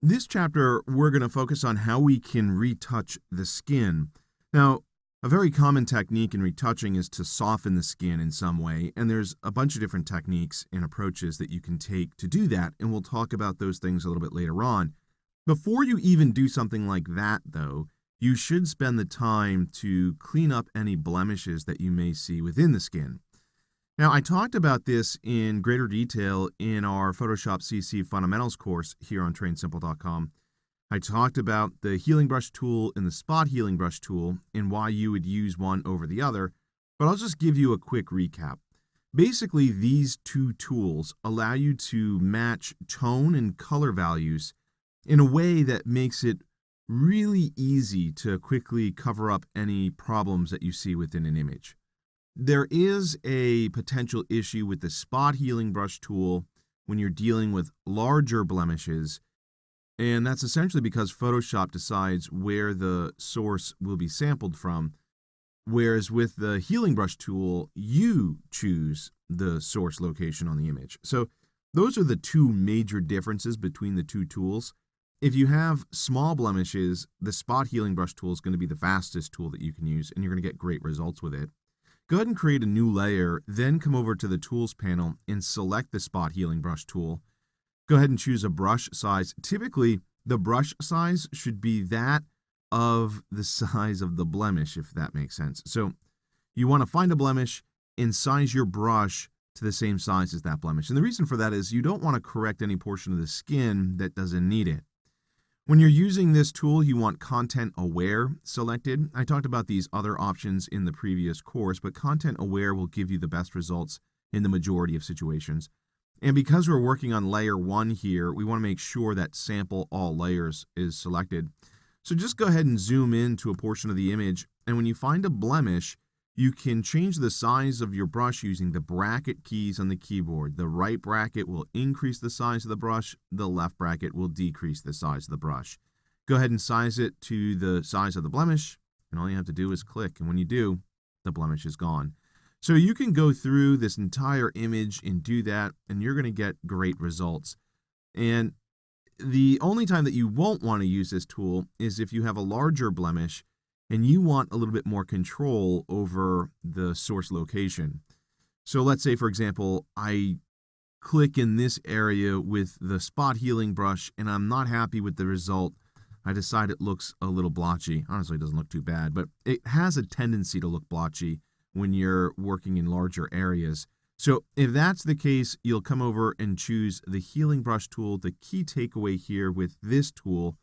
This chapter, we're going to focus on how we can retouch the skin. Now, a very common technique in retouching is to soften the skin in some way, and there's a bunch of different techniques and approaches that you can take to do that, and we'll talk about those things a little bit later on. Before you even do something like that, though, you should spend the time to clean up any blemishes that you may see within the skin. Now, I talked about this in greater detail in our Photoshop CC Fundamentals course here on TrainSimple.com. I talked about the healing brush tool and the spot healing brush tool and why you would use one over the other, but I'll just give you a quick recap. Basically, these two tools allow you to match tone and color values in a way that makes it really easy to quickly cover up any problems that you see within an image. There is a potential issue with the spot healing brush tool when you're dealing with larger blemishes, and that's essentially because Photoshop decides where the source will be sampled from, whereas with the healing brush tool, you choose the source location on the image. So those are the two major differences between the two tools. If you have small blemishes, the spot healing brush tool is going to be the fastest tool that you can use, and you're going to get great results with it. Go ahead and create a new layer, then come over to the Tools panel and select the Spot Healing Brush tool. Go ahead and choose a brush size. Typically, the brush size should be that of the size of the blemish, if that makes sense. So you want to find a blemish and size your brush to the same size as that blemish. And the reason for that is you don't want to correct any portion of the skin that doesn't need it. When you're using this tool, you want Content Aware selected. I talked about these other options in the previous course, but Content Aware will give you the best results in the majority of situations. And because we're working on layer 1 here, we want to make sure that Sample All Layers is selected. So just go ahead and zoom in to a portion of the image, and when you find a blemish, you can change the size of your brush using the bracket keys on the keyboard. The right bracket will increase the size of the brush. The left bracket will decrease the size of the brush. Go ahead and size it to the size of the blemish, and all you have to do is click. And when you do, the blemish is gone. So you can go through this entire image and do that, and you're going to get great results. And the only time that you won't want to use this tool is if you have a larger blemish and you want a little bit more control over the source location. So let's say, for example, I click in this area with the spot healing brush and I'm not happy with the result. I decide it looks a little blotchy. Honestly, it doesn't look too bad, but it has a tendency to look blotchy when you're working in larger areas. So if that's the case, you'll come over and choose the healing brush tool. The key takeaway here with this tool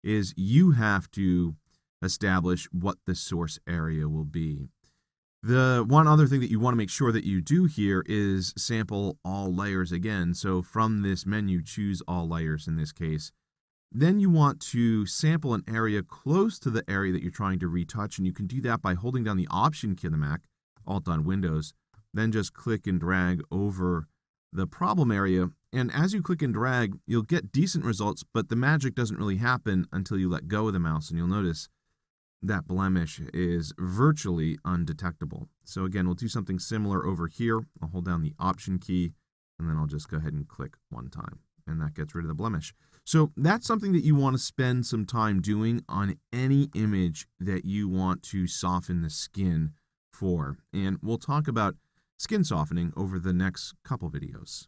is you have to establish what the source area will be. The one other thing that you want to make sure that you do here is sample all layers again. So from this menu, choose all layers in this case. Then you want to sample an area close to the area that you're trying to retouch, and you can do that by holding down the Option key on the Mac, Alt on Windows, then just click and drag over the problem area. And as you click and drag, you'll get decent results, but the magic doesn't really happen until you let go of the mouse, and you'll notice that blemish is virtually undetectable. So again, we'll do something similar over here. I'll hold down the Option key, and then I'll just go ahead and click one time, and that gets rid of the blemish. So that's something that you want to spend some time doing on any image that you want to soften the skin for. And we'll talk about skin softening over the next couple videos.